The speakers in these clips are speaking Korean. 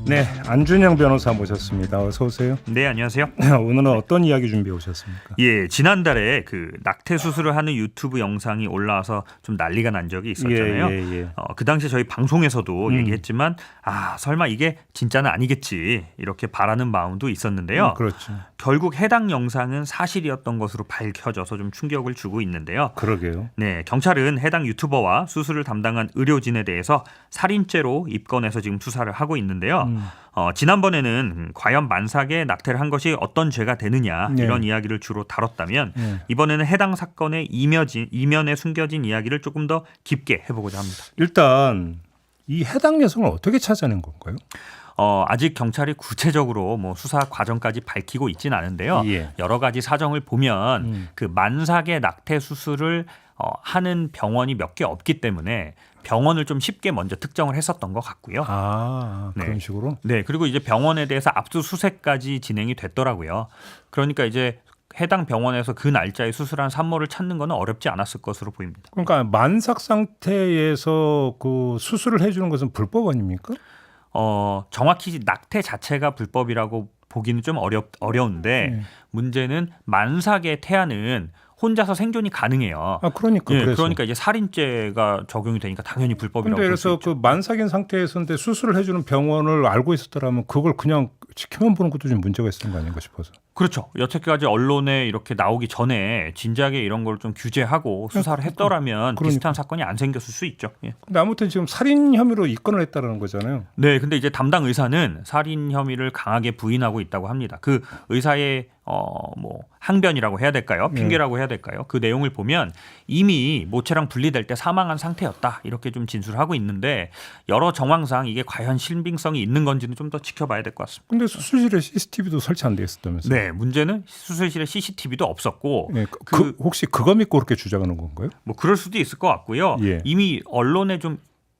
네, 안준영 변호사 모셨습니다. 어서 오세요. 네, 안녕하세요. 오늘은 어떤 이야기 준비해 오셨습니까? 예, 지난달에 그 낙태 수술을 하는 유튜브 영상이 올라와서 좀 난리가 난 적이 있었잖아요. 예. 그 당시 저희 방송에서도 얘기했지만 설마 이게 진짜는 아니겠지 이렇게 바라는 마음도 있었는데요. 그렇죠. 결국 해당 영상은 사실이었던 것으로 밝혀져서 좀 충격을 주고 있는데요. 그러게요. 네, 경찰은 해당 유튜버와 수술을 담당한 의료진에 대해서 살인죄로 입건해서 지금 수사를 하고 있는데요. 지난번에는 과연 만삭에 낙태를 한 것이 어떤 죄가 되느냐 이런 이야기를 주로 다뤘다면 이번에는 해당 사건의 이면에 숨겨진 이야기를 조금 더 깊게 해보고자 합니다. 일단 이 해당 여성을 어떻게 찾아낸 건가요? 아직 경찰이 구체적으로 뭐 수사 과정까지 밝히고 있지는 않은데요. 예. 여러 가지 사정을 보면 그 만삭의 낙태 수술을 하는 병원이 몇 개 없기 때문에 병원을 좀 쉽게 먼저 특정을 했었던 것 같고요. 그런 식으로? 네, 그리고 이제 병원에 대해서 압수수색까지 진행이 됐더라고요. 그러니까 이제 해당 병원에서 그 날짜에 수술한 산모를 찾는 건 어렵지 않았을 것으로 보입니다. 그러니까 만삭 상태에서 그 수술을 해주는 것은 불법 아닙니까? 정확히 낙태 자체가 불법이라고 보기는 좀 어려운데 문제는 만삭의 태아는 혼자서 생존이 가능해요. 그러니까. 예, 그러니까 이제 살인죄가 적용이 되니까 당연히 불법이라고 볼 수 그래서 있죠. 그 만삭인 상태에서인데 수술을 해주는 병원을 알고 있었더라면 그걸 그냥 지켜만 보는 것도 좀 문제가 있었던 거 아닌가 싶어서. 그렇죠. 여태까지 언론에 이렇게 나오기 전에 진작에 이런 걸 좀 규제하고 수사를 했더라면 비슷한 사건이 안 생겼을 수 있죠. 예. 근데 아무튼 지금 살인 혐의로 입건을 했다는 거잖아요. 네, 근데 이제 담당 의사는 살인 혐의를 강하게 부인하고 있다고 합니다. 그 의사의 뭐 항변이라고 해야 될까요? 핑계라고 해야 될까요? 그 내용을 보면 이미 모체랑 분리될 때 사망한 상태였다 이렇게 좀 진술하고 있는데 여러 정황상 이게 과연 신빙성이 있는 건지는 좀 더 지켜봐야 될 것 같습니다. 근데 수술실에 CCTV도 설치 안 돼 있었다면서요? 네, 문제는 수술실에 CCTV도 없었고 혹시 그거 믿고 그렇게 주장하는 건가요? 뭐 그럴 수도 있을 것 같고요. 예. 이미 언론에 좀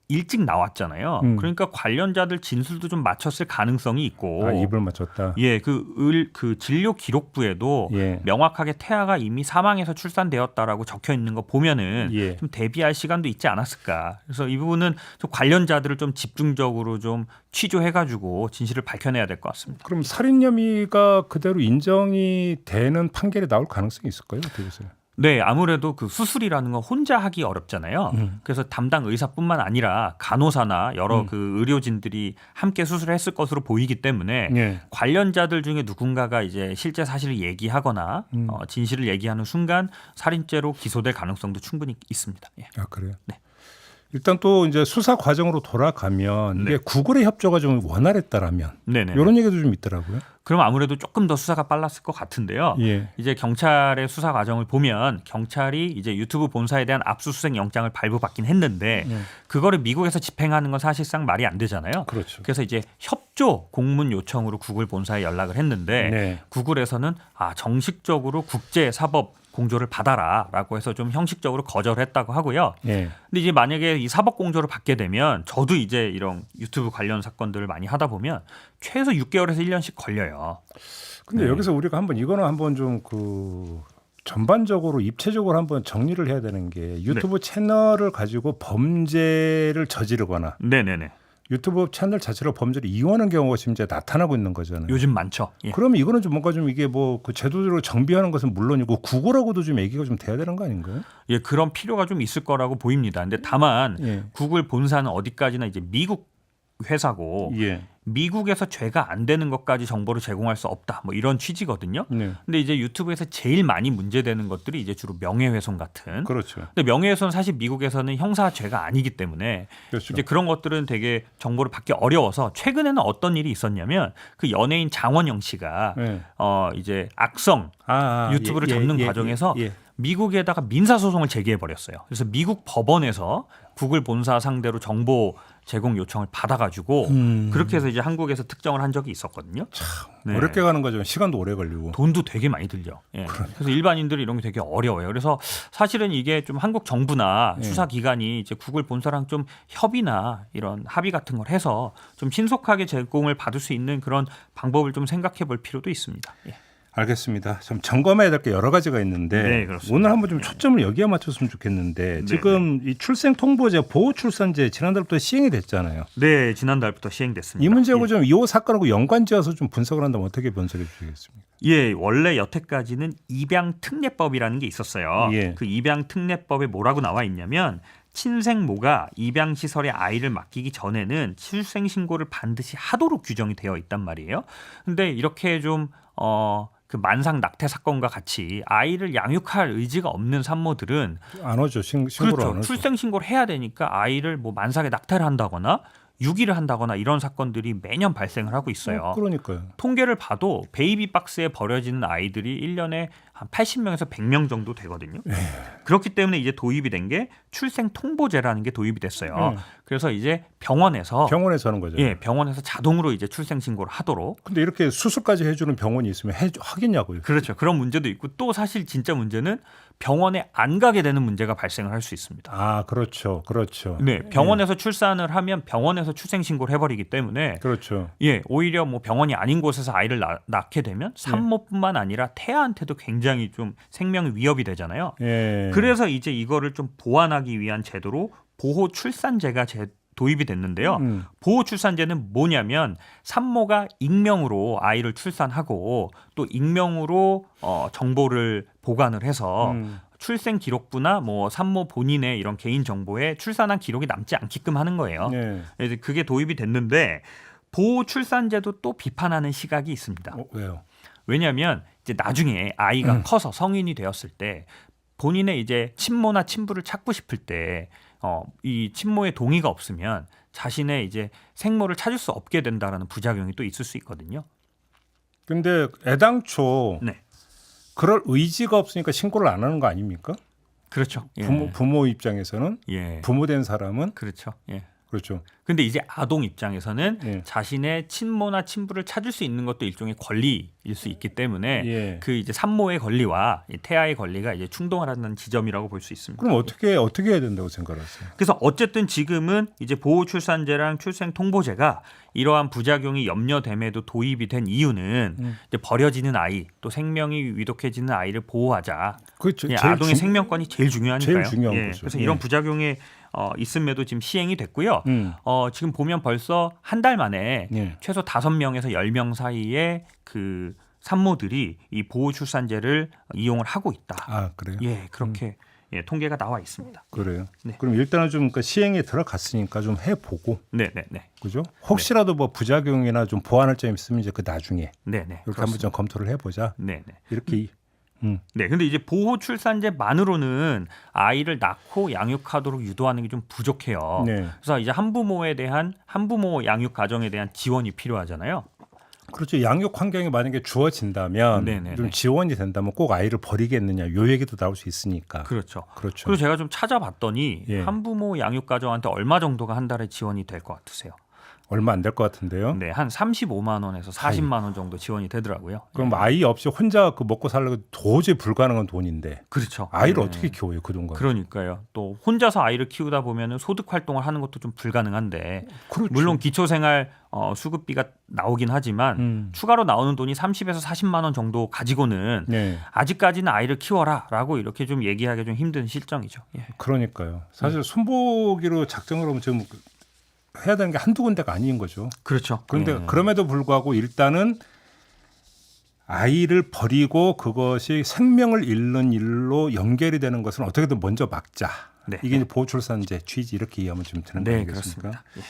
일찍 나왔잖아요. 그러니까 관련자들 진술도 좀 맞췄을 가능성이 있고. 입을 맞췄다. 예, 그 진료 기록부에도 명확하게 태아가 이미 사망해서 출산되었다라고 적혀 있는 거 보면은 좀 대비할 시간도 있지 않았을까. 그래서 이 부분은 좀 관련자들을 좀 집중적으로 좀 취조해가지고 진실을 밝혀내야 될 것 같습니다. 그럼 살인 혐의가 그대로 인정이 되는 판결이 나올 가능성이 있을까요? 어떻게 보세요? 네, 아무래도 그 수술이라는 건 혼자 하기 어렵잖아요. 그래서 담당 의사뿐만 아니라 간호사나 여러 그 의료진들이 함께 수술을 했을 것으로 보이기 때문에 관련자들 중에 누군가가 이제 실제 사실을 얘기하거나 진실을 얘기하는 순간 살인죄로 기소될 가능성도 충분히 있습니다. 예. 그래요? 네. 일단 또 이제 수사 과정으로 돌아가면 이게 구글의 협조가 좀 원활했다라면 이런 얘기도 좀 있더라고요. 그럼 아무래도 조금 더 수사가 빨랐을 것 같은데요. 이제 경찰의 수사 과정을 보면 경찰이 이제 유튜브 본사에 대한 압수수색 영장을 발부받긴 했는데 그거를 미국에서 집행하는 건 사실상 말이 안 되잖아요. 그렇죠. 그래서 이제 협조 공문 요청으로 구글 본사에 연락을 했는데 구글에서는 정식적으로 국제사법 공조를 받아라라고 해서 좀 형식적으로 거절했다고 하고요. 근데 이제 만약에 이 사법 공조를 받게 되면 저도 이제 이런 유튜브 관련 사건들을 많이 하다 보면 최소 6개월에서 1년씩 걸려요. 근데 여기서 우리가 이거는 한번 좀 전반적으로 입체적으로 한번 정리를 해야 되는 게 유튜브 채널을 가지고 범죄를 저지르거나 유튜브 채널 자체로 범죄를 이용하는 경우가 지금 이제 나타나고 있는 거잖아요. 요즘 많죠. 그러면 이거는 좀 뭔가 좀 이게 그 제도적으로 정비하는 것은 물론이고 구글하고도 좀 얘기가 좀 돼야 되는 거 아닌가요? 예, 그런 필요가 좀 있을 거라고 보입니다. 근데 다만 구글 본사는 어디까지나 이제 미국 회사고 미국에서 죄가 안 되는 것까지 정보를 제공할 수 없다. 뭐 이런 취지거든요. 근데 이제 유튜브에서 제일 많이 문제되는 것들이 이제 주로 명예훼손 같은. 그렇죠. 근데 명예훼손 사실 미국에서는 형사죄가 아니기 때문에 이제 그런 것들은 되게 정보를 받기 어려워서 최근에는 어떤 일이 있었냐면 그 연예인 장원영 씨가 이제 악성 유튜브를 잡는 과정에서 미국에다가 민사소송을 제기해 버렸어요. 그래서 미국 법원에서 구글 본사 상대로 정보 제공 요청을 받아가지고 그렇게 해서 이제 한국에서 특정을 한 적이 있었거든요. 참 어렵게 가는 거죠. 시간도 오래 걸리고 돈도 되게 많이 들죠. 그래서 일반인들이 이런 게 되게 어려워요. 그래서 사실은 이게 좀 한국 정부나 수사기관이 이제 구글 본사랑 좀 협의나 이런 합의 같은 걸 해서 좀 신속하게 제공을 받을 수 있는 그런 방법을 좀 생각해 볼 필요도 있습니다. 알겠습니다. 좀 점검해야 될 게 여러 가지가 있는데 네, 그렇습니다. 오늘 한번 좀 초점을 여기에 맞췄으면 좋겠는데 네, 지금 이 출생통보제, 보호출산제 지난달부터 시행이 됐잖아요. 네, 지난달부터 시행됐습니다. 이 문제하고 좀 이 사건하고 연관지어서 좀 분석을 한다면 어떻게 분석해 주시겠습니까? 예, 원래 여태까지는 입양특례법이라는 게 있었어요. 예. 그 입양특례법에 뭐라고 나와 있냐면 친생모가 입양시설에 아이를 맡기기 전에는 출생신고를 반드시 하도록 규정이 되어 있단 말이에요. 근데 이렇게 좀 그 만상 낙태 사건과 같이 아이를 양육할 의지가 없는 산모들은 안 오죠. 신고를 그렇죠. 안 오죠. 출생 신고를 해야 되니까 아이를 뭐 만삭에 낙태를 한다거나 유기를 한다거나 이런 사건들이 매년 발생을 하고 있어요. 그러니까요. 통계를 봐도 베이비 박스에 버려지는 아이들이 1년에 한 80명에서 100명 정도 되거든요. 그렇기 때문에 이제 도입이 된 게 출생 통보제라는 게 도입이 됐어요. 그래서 이제 병원에서 하는 거죠. 예, 병원에서 자동으로 이제 출생 신고를 하도록. 근데 이렇게 수술까지 해주는 병원이 있으면 하겠냐고요. 그렇죠. 그런 문제도 있고 또 사실 진짜 문제는 병원에 안 가게 되는 문제가 발생을 할 수 있습니다. 아, 그렇죠. 그렇죠. 네, 병원에서 출산을 하면 병원에서 출생 신고를 해버리기 때문에 그렇죠. 예, 오히려 뭐 병원이 아닌 곳에서 아이를 낳게 되면 산모뿐만 아니라 태아한테도 굉장히 좀 생명 위협이 되잖아요. 예. 그래서 이제 이거를 좀 보완하기 위한 제도로 보호 출산제가 도입이 됐는데요. 보호 출산제는 뭐냐면 산모가 익명으로 아이를 출산하고 또 익명으로 정보를 보관을 해서 출생 기록부나 뭐 산모 본인의 이런 개인 정보에 출산한 기록이 남지 않게끔 하는 거예요. 그래서 그게 도입이 됐는데 보호 출산제도 또 비판하는 시각이 있습니다. 왜요? 왜냐하면 이제 나중에 아이가 커서 성인이 되었을 때 본인의 이제 친모나 친부를 찾고 싶을 때 이 친모의 동의가 없으면 자신의 이제 생모를 찾을 수 없게 된다라는 부작용이 또 있을 수 있거든요. 근데 애당초 네. 그럴 의지가 없으니까 신고를 안 하는 거 아닙니까? 그렇죠. 예. 부모 입장에서는 예. 부모 된 사람은 그렇죠. 예. 그렇죠. 근데 이제 아동 입장에서는 예. 자신의 친모나 친부를 찾을 수 있는 것도 일종의 권리일 수 있기 때문에 예. 그 이제 산모의 권리와 태아의 권리가 이제 충돌하는 지점이라고 볼 수 있습니다. 그럼 어떻게 해야 된다고 생각하세요? 그래서 어쨌든 지금은 이제 보호출산제랑 출생통보제가 이러한 부작용이 염려됨에도 도입이 된 이유는 이제 버려지는 아이 또 생명이 위독해지는 아이를 보호하자. 그렇죠. 예, 아동의 생명권이 제일 중요하니까요. 제일 중요한 예, 거죠. 그래서 예. 이런 부작용이 있음에도 지금 시행이 됐고요. 지금 보면 벌써 한 달 만에 예. 최소 5명에서 10명 사이에 그 산모들이 이 보호출산제를 이용을 하고 있다. 아, 그래요? 예, 그렇게 예, 통계가 나와 있습니다. 그래요. 네. 그럼 일단은 좀 시행에 들어갔으니까 좀 해보고, 네. 그죠? 혹시라도 뭐 부작용이나 좀 보완할 점이 있으면 이제 그 나중에 네. 이렇게 한번 좀 검토를 해보자. 네. 이렇게. 네, 근데 이제 보호 출산제만으로는 아이를 낳고 양육하도록 유도하는 게 좀 부족해요. 네. 그래서 이제 한부모 양육 가정에 대한 지원이 필요하잖아요. 그렇죠. 양육 환경이 만약에 주어진다면 네네네. 좀 지원이 된다면 꼭 아이를 버리겠느냐 요 얘기도 나올 수 있으니까. 그렇죠. 그렇죠. 그리고 제가 좀 찾아봤더니 예. 한부모 양육 가정한테 얼마 정도가 한 달에 지원이 될 것 같으세요? 얼마 안 될 것 같은데요. 네, 한 35만 원에서 40만 원 정도 지원이 되더라고요. 그럼 아이 없이 혼자 그 먹고 살려고 도저히 불가능한 돈인데. 그렇죠. 아이를 네. 어떻게 키워요 그 돈과? 그러니까요. 또 혼자서 아이를 키우다 보면은 소득 활동을 하는 것도 좀 불가능한데, 그렇죠. 물론 기초생활 수급비가 나오긴 하지만 추가로 나오는 돈이 30에서 40만 원 정도 가지고는 네. 아직까지는 아이를 키워라라고 이렇게 좀 얘기하기 좀 힘든 실정이죠. 예. 그러니까요. 사실 손보기로 작정을 하면 지금 해야 되는 게 한두 군데가 아닌 거죠. 그렇죠. 그런데 예. 그럼에도 불구하고 일단은 아이를 버리고 그것이 생명을 잃는 일로 연결이 되는 것은 어떻게든 먼저 막자. 네. 이게 이제 보호출산제 취지 이렇게 이해하면 좀 되는 거 네, 아니겠습니까? 그렇습니다. 예.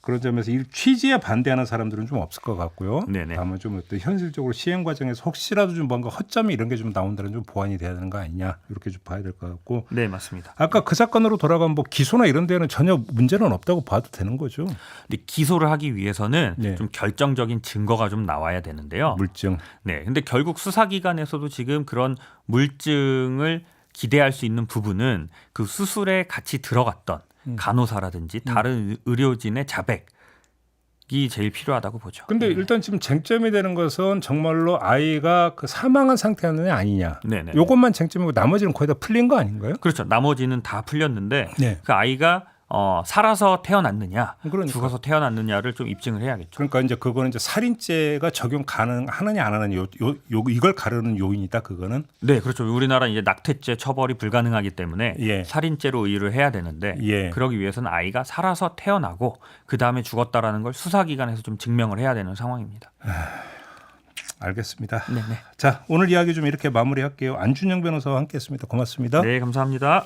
그런 점에서 이 취지에 반대하는 사람들은 좀 없을 것 같고요. 네네. 다만 좀 어떤 현실적으로 시행 과정에서 혹시라도 좀 뭔가 허점이 이런 게 좀 나온다면 좀 보완이 돼야 되는 거 아니냐 이렇게 좀 봐야 될 것 같고. 네, 맞습니다. 아까 그 사건으로 돌아가면 뭐 기소나 이런 데는 전혀 문제는 없다고 봐도 되는 거죠. 근데 기소를 하기 위해서는 네. 좀 결정적인 증거가 좀 나와야 되는데요. 물증. 네, 근데 결국 수사기관에서도 지금 그런 물증을 기대할 수 있는 부분은 그 수술에 같이 들어갔던 간호사라든지 다른 의료진의 자백이 제일 필요하다고 보죠. 근데 일단 지금 쟁점이 되는 것은 정말로 아이가 그 사망한 상태는 아니냐. 네네. 이것만 쟁점이고 나머지는 거의 다 풀린 거 아닌가요? 그렇죠. 나머지는 다 풀렸는데 네. 그 아이가 살아서 태어났느냐, 그러니까. 죽어서 태어났느냐를 좀 입증을 해야겠죠. 그러니까 이제 그거는 이제 살인죄가 적용 가능하느냐 안 하느냐 이걸 가르는 요인이다 그거는. 네, 그렇죠. 우리나라 이제 낙태죄 처벌이 불가능하기 때문에 예. 살인죄로 의유를 해야 되는데 예. 그러기 위해서는 아이가 살아서 태어나고 그 다음에 죽었다라는 걸 수사기관에서 좀 증명을 해야 되는 상황입니다. 알겠습니다. 네네. 자, 오늘 이야기 좀 이렇게 마무리할게요. 안준영 변호사와 함께했습니다. 고맙습니다. 네, 감사합니다.